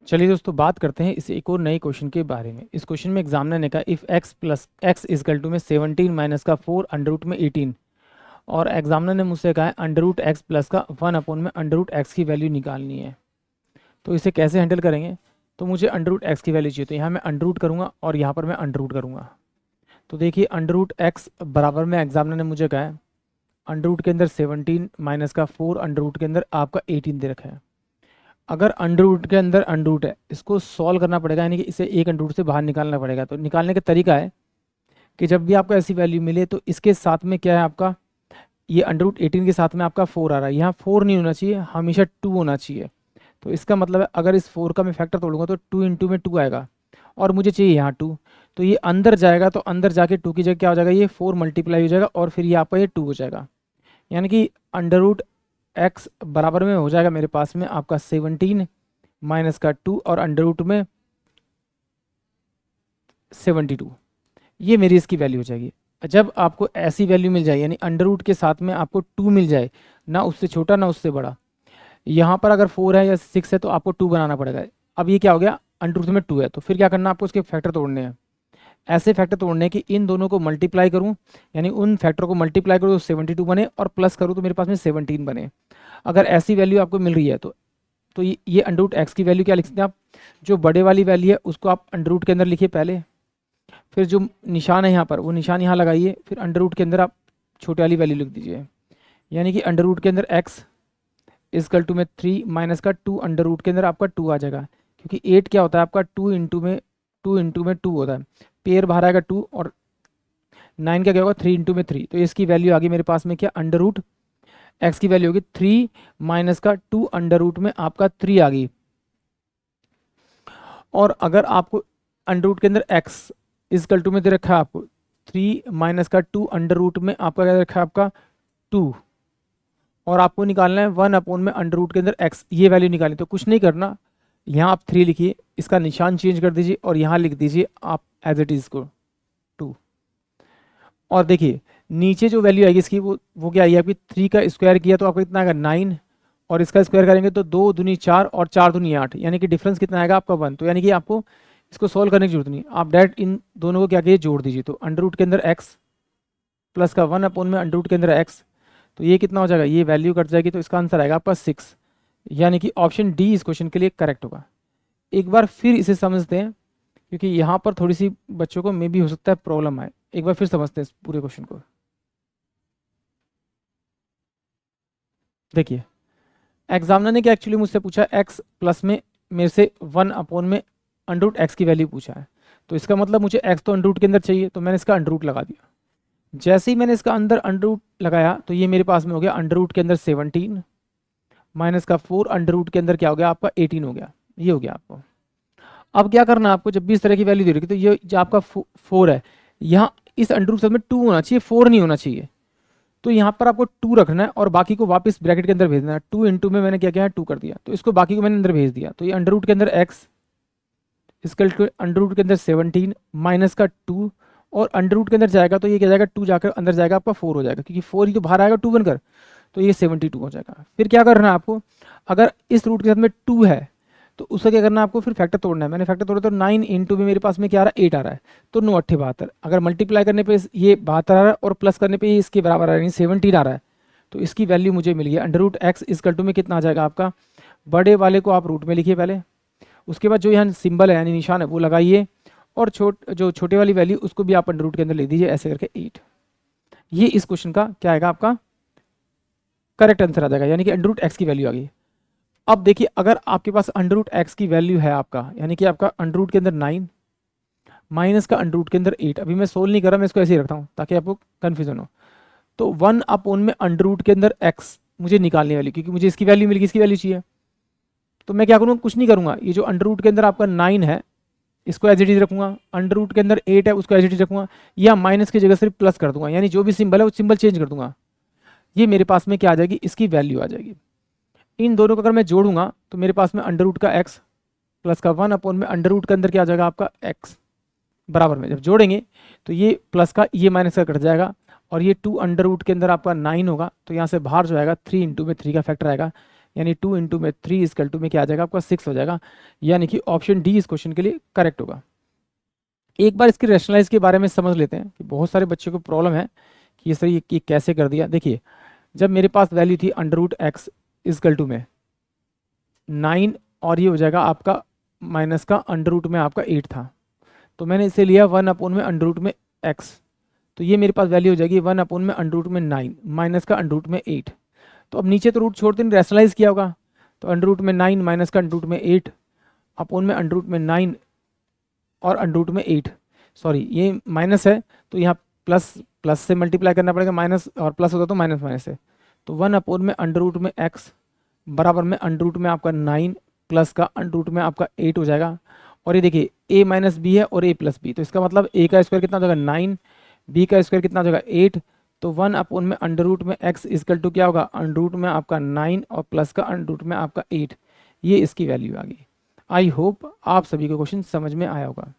चलिए दोस्तों, बात करते हैं इस एक और नए क्वेश्चन के बारे में। इस क्वेश्चन में एग्जामिनर ने कहा if x plus x is equal to में 17 माइनस का 4 अंडर रूट में 18, और एग्जामिनर ने मुझसे कहा है अंडर रूट एक्स प्लस का 1 अपॉन में अंडर रूट एक्स की वैल्यू निकालनी है। तो इसे कैसे हैंडल करेंगे? तो मुझे अंडर रूट एक्स की वैल्यू चाहिए, तो यहाँ मैं अंडर रूट करूँगा और यहाँ पर मैं अंडर रूट करूँगा। तो देखिए, अंडर रूट एक्स बराबर में एग्जामिनर ने मुझे कहा है अंडर रूट के अंदर 17 माइनस का 4 अंडर रूट के अंदर आपका 18 दे रखा है। अगर अंडर रूट के अंदर अंडर रूट है, इसको सॉल्व करना पड़ेगा, यानी कि इसे एक अंडर रूट से बाहर निकालना पड़ेगा। तो निकालने का तरीका है कि जब भी आपको ऐसी वैल्यू मिले तो इसके साथ में क्या है आपका, ये अंडर रूट 18 के साथ में आपका 4 आ रहा है, यहाँ 4 नहीं होना चाहिए, हमेशा 2 होना चाहिए। तो इसका मतलब है अगर इस 4 का मैं फैक्टर तोड़ूंगा तो 2 इंटू में 2 आएगा, और मुझे चाहिए यहाँ 2। तो ये अंदर जाएगा, तो अंदर जाके 2 की जगह क्या हो जाएगा, ये 4 मल्टीप्लाई हो जाएगा और फिर ये आपका ये 2 हो जाएगा। यानी कि अंडर रूट एक्स बराबर में हो जाएगा मेरे पास में आपका 17 माइनस का 2 और अंडर रूट में 72। ये मेरी इसकी वैल्यू हो जाएगी। जब आपको ऐसी वैल्यू मिल जाए, यानी अंडर रूट के साथ में आपको 2 मिल जाए, ना उससे छोटा ना उससे बड़ा, यहाँ पर अगर 4 है या 6 है तो आपको 2 बनाना पड़ेगा। अब ये क्या हो गया, अंडर रूट में 2 है, तो फिर क्या करना, आपको उसके फैक्टर तोड़ने हैं। ऐसे फैक्टर तोड़ने कि इन दोनों को मल्टीप्लाई करूँ, यानी उन फैक्टर को मल्टीप्लाई करूँ तो 72 बने, और प्लस करूँ तो मेरे पास में 17 बने। अगर ऐसी वैल्यू आपको मिल रही है तो ये अंडर रूट एक्स की वैल्यू क्या लिख सकते हैं आप, जो बड़े वाली वैल्यू है उसको आप अंडर रूट के अंदर लिखिए पहले, फिर जो निशान है यहाँ पर वो निशान यहाँ लगाइए, फिर अंडर रूट के अंदर आप छोटे वाली वैल्यू लिख दीजिए। यानी कि अंडर रूट के अंदर एक्स इजकल टू में 3 माइनस का 2 अंडर रूट के अंदर आपका 2 आ जाएगा, क्योंकि 8 क्या होता है आपका 2 इंटू में 2 होता है, पेयर बाहर आएगा 2, और 9 का क्या होगा 3 इंटू में 3। तो इसकी वैल्यू आ गई मेरे पास में क्या, अंडर रूट एक्स की वैल्यू होगी 3 माइनस का 2 अंडर रूट में आपका 3 आ गई। और अगर आपको अंडर रूट के अंदर एक्स इजकल टू में दे रखा है आपको 3 माइनस का 2 अंडर रूट में आपका क्या दे रखा है आपका 2, और आपको निकालना है 1 अपॉन में अंडर रूट के अंदर एक्स, ये वैल्यू निकालनी। तो कुछ नहीं करना, यहाँ आप 3 लिखिए, इसका निशान चेंज कर दीजिए और यहाँ लिख दीजिए आप एज इट इज को 2। और देखिए नीचे जो वैल्यू आएगी इसकी, वो क्या आएगी आपकी, 3 का स्क्वायर किया तो आपका कितना आएगा 9, और इसका स्क्वायर करेंगे तो 2 दूनी 4 और 4 दूनी 8, यानी कि डिफरेंस कितना आएगा आपका 1। तो यानी कि आपको इसको सॉल्व करने की जरूरत नहीं, आप डायरेक्ट इन दोनों को क्या कीजिए, जोड़ दीजिए। तो अंडर रूट के अंदर एक्स प्लस का 1 अपॉन में अंडर रूट के अंदर एक्स, तो ये कितना हो जाएगा, ये वैल्यू कट जाएगी, तो इसका आंसर आएगा आपका 6। यानी कि ऑप्शन डी इस क्वेश्चन के लिए करेक्ट होगा। एक बार फिर इसे समझते हैं, क्योंकि यहाँ पर थोड़ी सी बच्चों को मे भी हो सकता है प्रॉब्लम आए। एक बार फिर समझते हैं इस पूरे क्वेश्चन को। देखिए, एग्जामिनर ने क्या एक्चुअली मुझसे पूछा, एक्स प्लस में मेरे से 1 अपॉन में अंडर रूट एक्स की वैल्यू पूछा है। तो इसका मतलब मुझे एक्स तो अंडर रूट के अंदर चाहिए, तो मैंने इसका अंडर रूट लगा दिया। जैसे ही मैंने इसका अंदर अंडर रूट लगाया तो ये मेरे पास में हो गया अंडर रूट के अंदर 17 माइनस का 4 अंडर रूट के अंदर क्या हो गया आपका 18 हो गया, ये हो गया आपको। अब क्या करना है आपको, जब भी इस तरह की वैल्यू दे रही है, तो ये जो आपका 4 है, यहाँ इस अंडर रूट के साथ में 2 होना चाहिए, 4 नहीं होना चाहिए। तो यहाँ पर आपको 2 रखना है और बाकी को वापस ब्रैकेट के अंदर भेजना है। 2 इंटू में मैंने क्या किया है 2 कर दिया, तो इसको बाकी को मैंने अंदर भेज दिया। तो ये अंडर रूट के अंदर एक्स इसका अंडर रूट के अंदर 17 माइनस का 2, और अंडर रूट के अंदर जाएगा तो ये क्या जाएगा 2 जाकर अंदर जाएगा आपका 4 हो जाएगा, क्योंकि 4 ही तो बाहर आएगा 2 बनकर, तो ये 72 हो जाएगा। फिर क्या करना है आपको, अगर इस रूट के साथ में 2 है तो उसका क्या करना है आपको, फिर फैक्टर तोड़ना है। मैंने फैक्टर तोड़ा तो 9 इंटू में मेरे पास में क्या आ रहा है 8 आ रहा है, तो 9 8 72। अगर मल्टीप्लाई करने पे ये 72 आ रहा है और प्लस करने पे ये इसके बराबर आ रहा है, 17 आ रहा है, तो इसकी वैल्यू मुझे मिल गई। Under root x is equal to में कितना आ जाएगा आपका, बड़े वाले को आप रूट में लिखिए पहले, उसके बाद जो यहाँ सिंबल है यानी निशान है वो लगाइए, और जो छोटे वाली वैल्यू उसको भी आप अंडर रूट के अंदर लिख दीजिए, ऐसे करके 8। ये इस क्वेश्चन का क्या आएगा आपका करेक्ट आंसर आ जाएगा, यानी कि अंडर रूट एक्स की वैल्यू आ गई। अब देखिए, अगर आपके पास अंडर रूट एक्स की वैल्यू है आपका, यानी कि आपका अंडर रूट के अंदर 9 माइनस का अंडर रूट के अंदर 8, अभी मैं सोल्व नहीं कर रहा, मैं इसको ऐसे ही रखता हूँ ताकि आपको कन्फ्यूजन हो। तो 1 अपॉन में अंडर रूट के अंदर एक्स मुझे निकालने वाली, क्योंकि मुझे इसकी वैल्यू मिल गई, इसकी वैल्यू चाहिए। तो मैं क्या करूँगा, कुछ नहीं करूँगा, ये जो अंडर रूट के अंदर आपका 9 है इसको एज इट इज रखूंगा, अंडर रूट के अंदर 8 है उसको एज इट इज रखूंगा, या माइनस की जगह सिर्फ प्लस कर दूंगा, यानी जो भी सिंबल है वो सिंबल चेंज कर दूंगा। ये मेरे पास में क्या आ जाएगी, इसकी वैल्यू आ जाएगी। इन दोनों को अगर मैं जोड़ूंगा तो मेरे पास में अंडर रूट का एक्स प्लस का 1 अपॉन में अंडर रूट के अंदर क्या आ जाएगा आपका एक्स, बराबर में जब जोड़ेंगे तो ये प्लस का ये माइनस का कट जाएगा, और ये 2 अंडर रूट के अंदर आपका 9 होगा, तो यहाँ से बाहर जो आएगा 3 इंटू में 3 का फैक्टर आएगा, यानी 2 इंटू में 3 इजकल टू में क्या आ जाएगा आपका 6 हो जाएगा, यानी कि ऑप्शन डी इस क्वेश्चन के लिए करेक्ट होगा। एक बार इसकी रैशनलाइज के बारे में समझ लेते हैं कि बहुत सारे बच्चों को प्रॉब्लम है कि ये सर ये कैसे कर दिया। देखिए जब मेरे पास वैल्यू थी under root x is equal to में 9 और ये हो जाएगा आपका माइनस का अंडर रूट में आपका 8 था, तो मैंने इसे लिया 1 अपॉन में अंडर रूट में एक्स, तो ये मेरे पास वैल्यू हो जाएगी 1 अपॉन में अंडर रूट में 9 माइनस का अंडर रूट में 8। तो अब नीचे तो रूट छोड़ते नहीं, रैशनलाइज किया होगा, तो अंडर रूट में 9 माइनस का अंडर रूट में 8 अपॉन में अंडर रूट में 9 और अंडर रूट में 8, सॉरी ये माइनस है तो यहाँ प्लस प्लस से मल्टीप्लाई करना पड़ेगा, माइनस और प्लस होता तो माइनस माइनस है, तो 1 अपॉन में अंडर रूट में एक्स बराबर में अंडर रूट में आपका 9 प्लस का अंडर रूट में आपका 8 हो जाएगा। और ये देखिए a माइनस बी है और a प्लस बी, तो इसका मतलब a का स्क्वायर कितना हो जाएगा 9, b का स्क्वायर कितना हो जाएगा 8, तो 1 अपॉन में अंडर रूट में x इजकल टू क्या होगा अंडर रूट में आपका 9 और प्लस का अंडर रूट में आपका 8, ये इसकी वैल्यू आ गई। आई होप आप सभी को क्वेश्चन समझ में आया होगा।